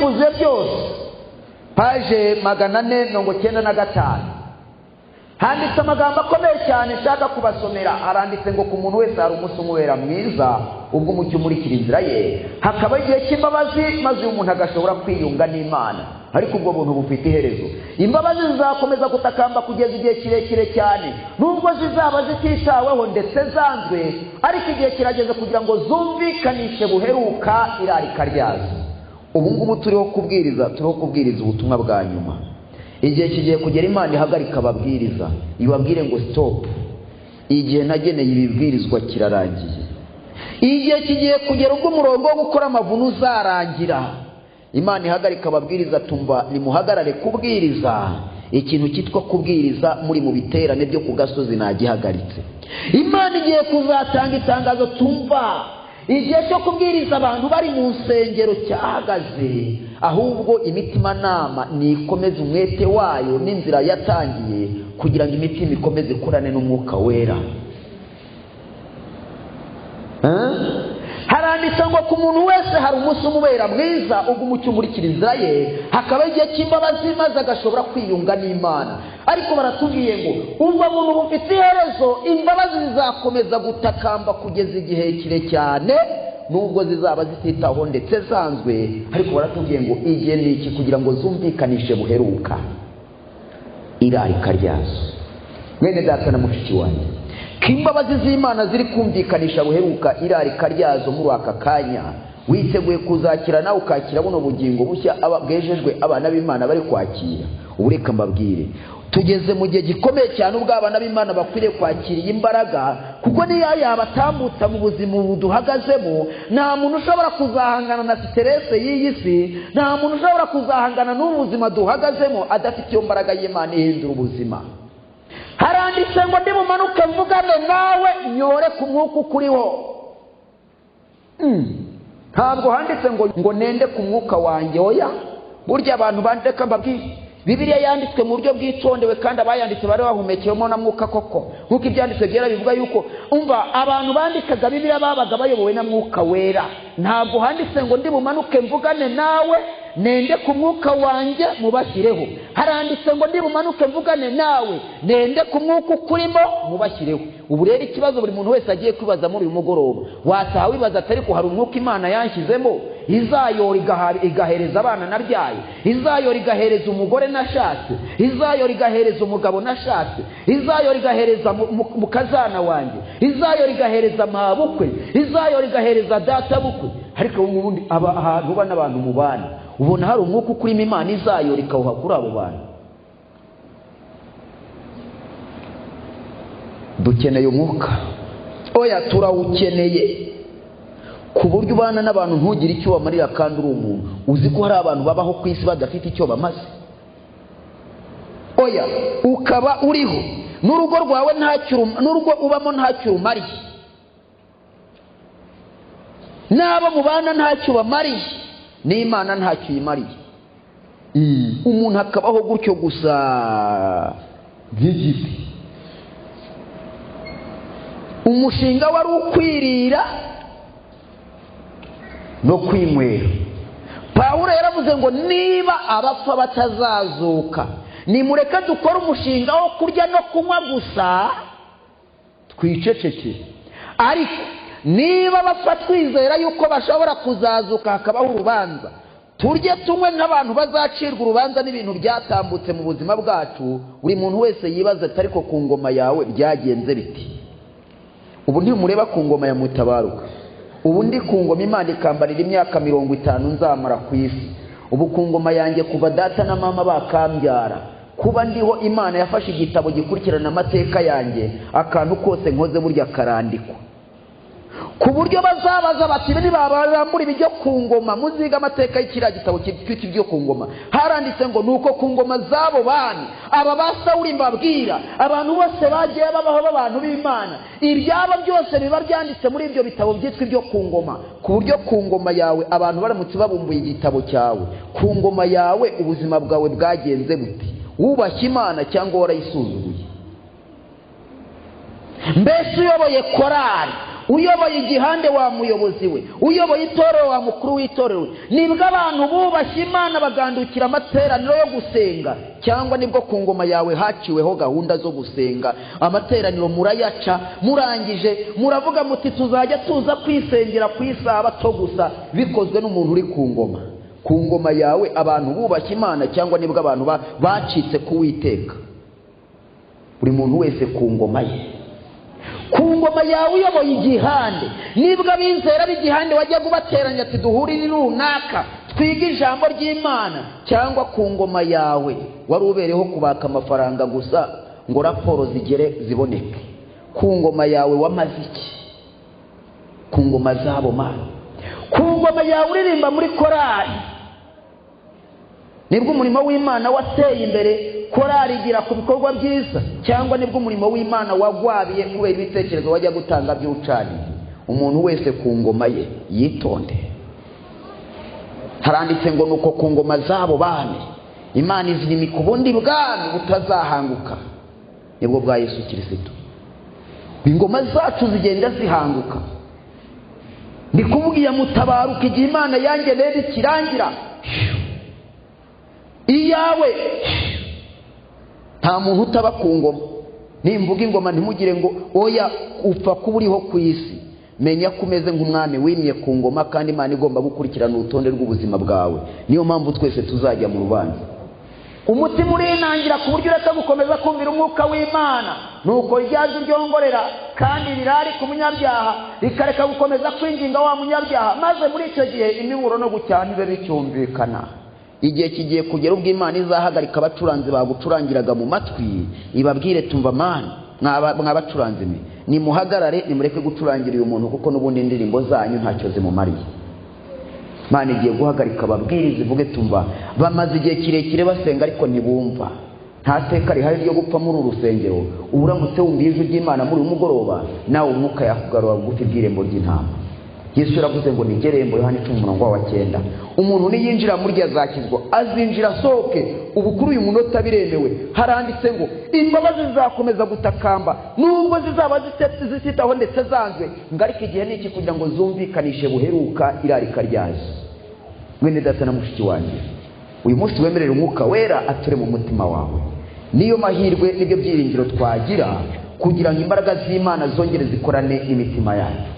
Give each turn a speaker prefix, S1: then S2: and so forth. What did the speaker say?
S1: byavuzwe byose, paje 495, handitse amagambo akomeye cyane nshaka kubasomera. Haranditse ngo ku muntu wese hari umunsi umubera mwiza ubwo umucyo umurikira inzira ye, hakaba igihe cy'imbabazi maze umuntu agashobora kwiyunga n'Imana. Ariko ubwo buntu bufite iherezo. Imbabazi zizakomeza gutakamba kugeza igihe kirekire cyane, nubwo zizaba zititaweho ndetse zanzwe, ariko igihe kirageze kugira ngo zumvikanishe buheruka irarika ryazo. Ubu ngubu turiho kubwiriza ubutumwa bwa nyuma. Igihe kigiye kugera Imana ihagarika ababwiriza, ibabwire ngo stop, igihe nageneye ibibwirizwa kirarangiye. Igihe kigiye kugera ubwo umurongo wo gukora amavunu uzarangira. Imana ihagarika ababwiriza, tumva nimuhagarare kubwiriza. Ikintu cyitwa kubwiriza muri mu biterane byo ku gasozi nagihagaritse. Imana igiye kuzatanga itangazo, tumva igihe cyo kubwiriza abantu bari mu nsengero cyahagaze, ahubwo imitima nama nikomeze umwete wayo n'inzira yatangiye kugira ngo imitima ikomeze kurane n'umwuka wera. Haranditse ngo ku muntu wese hari umunsi umubera mwiza ubwo umucyo umurikira inzira ye, hakaba igihe cy'imbabazi maze agashobora kwiyunga n'Imana. Ariko baratubwiye ngo ubwo muntu bufite iherezo, imbabazi zizakomeza gutakamba kugeza igihe kire cyane, nubwo zizaba zititaho ndetse zanzwe. Ariko baratubwiye ngo igihe ni iki kugira ngo zumvikanishe buheruka irarika ryazo. Mwene data na mushiki wanjye, imbabazi z'Imana ziri kumvikanisha buheruka irarika ryazo muri aka kanya. Witeguye kuzakira nawe ukakira buno bugingo bushya bwejejwe abana b'Imana bari kwakira? Ureka mbabwire, tugeze mu gihe gikomeye cyane ubwo abana b'Imana bakwiriye kwakira iyi mbaraga, kuko niyo yabatambutsa mu buzima buduhagazemo. Nta muntu ushobora kuzahangana na stress y'iyi si, nta muntu ushobora kuzahangana n'ubuzima duhagazemo adafite iyo mbaraga y'Imana ihindura ubuzima. Haranditse ngo ndibumanuke mvugane nawe nyore ku mwuka ukuriho. Ntabwo handitse ngo nende ku mwuka wanjye. Oya, burya abantu bandeka mbabwire, Bibiliya yanditswe mu buryo bwitondewe kandi abayanditse bari bahumekewemo na mwuka koko. Nkuko ibyanditswe byera bivuga yuko umva abantu bandikaga Bibiliya babaga bayobowe na mwuka wera. Ntabwo handitse ngo ndibumanuke mvugane nawe nende ku mwuka wanjye mubashyireho. Haranditse ngo ndibumanuke mvugane nawe nende ku mwuka ukurimo mubashyireho. Ubu rero ikibazo buri muntu wese agiye kwibaza muri uyu mugoroba, wataha wibaza atari ko hari umwuka Imana yanshyizemo, izayora igahereza abana nabyaye, izayora igahereza umugore nashatse, izayora igahereza umugabo nashatse, izayora igahereza mukazana wanjye, izayora igahereza mabukwe, izayora igahereza data bukwe. Ariko ubundi ahantu uba n'abantu mubana, ubona hari umwuka ukurimo Imana izayora ikawuha kuri abo bantu. Dukeneye umwuka. Oya, turawukeneye ku buryo ubana n'abantu ntugire icyo bamarira kandi uri umuntu. Uzi ko hari abantu babaho ku isi badafite icyo bamaze. Oya, ukaba uriho n'urugo rwawe n'urugo ubamo ntacyo rumariye, n'abo mubana ntacyo bamariye, n'Imana ntacyo yimariye. Umuntu akabaho gutyo gusa nk'igiti. Umushinga wari ukwirira no kwinywera. Pawulo yaravuze ngo niba abapfa batazazuka, nimureke dukora umushinga wo kurya no kunywa gusa twiceceke. Ariko niba bapfa twizera yuko bashobora kuzazuka hakabaho urubanza, turye tunywe nk'abantu bazacirwa urubanza n'ibintu byatambutse mu buzima bwacu. Buri muntu wese yibaza atari ko ku ngoma yawe byagenze biti. Ubu ntimureba ku ngoma ya Mutabaruka, ubu ndi ku ngoma Imana ikambarira imyaka 50 nzamara ku isi. Ubu ku ngoma yanjye kuva data na mama bakambyara, kuba ndiho Imana yafashe igitabo gikurikirana amateka yanjye, akantu kose nkoze burya karandikwa, ku buryo bazabaza bati nibabarambura ibyo ku ngoma muziga amateka y'ikiriya gitabo cy'ibyo ku ngoma. Haranditse ngo nuko ku ngoma zabo bami aba basawuri mbabwira, abantu bose bagiye babaho b'abantu b'Imana, ibyabo byose biba byanditse muri ibyo bitabo byitwa ibyo ku ngoma. Ku buryo ku ngoma yawe abantu baramutse babumbuye igitabo cyawe, ku ngoma yawe ubuzima bwawe bwagenze buti? Wubashye Imana cyangwa warayisuzuguye? Mbese uyoboye korali uyoboye igihande wa muyobozi we, uyoboye itorero wa mukuru w'itorero we. Nibwo abantu bubashye Imana bagandukira amateraniro yo gusenga, cyangwa nibwo ku ngoma yawe haciweho gahunda zo gusenga, amateraniro murayaca, murangije muravuga muti tuzajya tuza kwisengera ku isabato gusa, bikozwe n'umuntu uri ku ngoma. Ku ngoma yawe abantu bubashye Imana, cyangwa nibwo abantu bacitse ku Uwiteka? Buri muntu wese ku ngoma ye. Ku ngoma yawe uyoboye igihande, nibwo abizera b'igihande wajya kubateranya ati duhurire runaka twige ijambo ry'Imana, cyangwa ku ngoma yawe wari ubereho kubaka amafaranga gusa ngo raporo zigere ziboneke? Ku ngoma yawe wamaze iki? Ku ngoma zabo Mana. Ku ngoma yawe uririmba muri korali, nibwo umurimo w'Imana wateye imbere, korali igira ku bikorwa byiza, cyangwa nibwo umurimo w'Imana wagwabiye kubera ibitekerezo wajya gutanga by'ucaniye? Umuntu wese ku ngoma ye yitonde. Haranditse ngo nuko ku ngoma zabo bami Imana izimika ubundi bwami butazahanguka, nibwo bwa Yesu Kristo. Ingoma zacu zigenda zihanguka. Ndikubwiye mutabaruka igihe Imana yangeneye ikirangira iyawe. Nta muntu utaba ku ngoma. Nimvuga ingoma ntimugire ngo oya upfa kuba uriho ku isi. Menya ko umeze nk'umwami wimye ku ngoma, kandi Imana igomba gukurikirana urutonde rw'ubuzima bwawe. Niyo mpamvu twese tuzajya mu rubanza. Umutima urinangira ku buryo ureka gukomeza kumvira umwuka w'Imana, nuko ryaje ryongorera kandi rirari ku munyabyaha, rikareka gukomeza kwinginga wa munyabyaha, maze muri icyo gihe imiburo no gucyana ibe bicyumvikana. Igihe kigiye kugera ubwo Imana izahagarika abacuranzi bagucurangiraga mu matwi, ibabwire tumva Mana mwabacuranzi mwe, nimuhagarare nimureke gucurangira uyu muntu, kuko n'ubundi indirimbo zanyu ntacyo zimumariye. Imana igiye guhagarika ababwiriza ivuge tumva, bamaze igihe kirekire basenga ariko ntibumva. Nta teka rihari ryo gupfa muri uru rusengero. Uramutse wumviye ijwi ry'Imana muri uyu mugoroba, nawe umwuka yakugarura bugufi bw'irembo ry'intama. Yesu yaravuze ngo nigerembo, Yohana 10:9. Umuntu niyinjira muri azakizwa, azinjira asohoke. Ubu kuri uyu munota biremewe. Haranditse ngo imbabazi zizakomeza gutakamba nubwo zizaba zisitaho ndetse zanzwe, ngarika igihe niki kugira ngo zumvikanishe buheruka irarika ryazo. Mwene data na mushiki wanjye, uyu munsi wemerera umwuka wera ature mu mutima wawe. Niyo mahirwe n'ibyo byiringiro twagira kugira ngo imbaraga z'Imana zongere zikorane n'imitima yacu.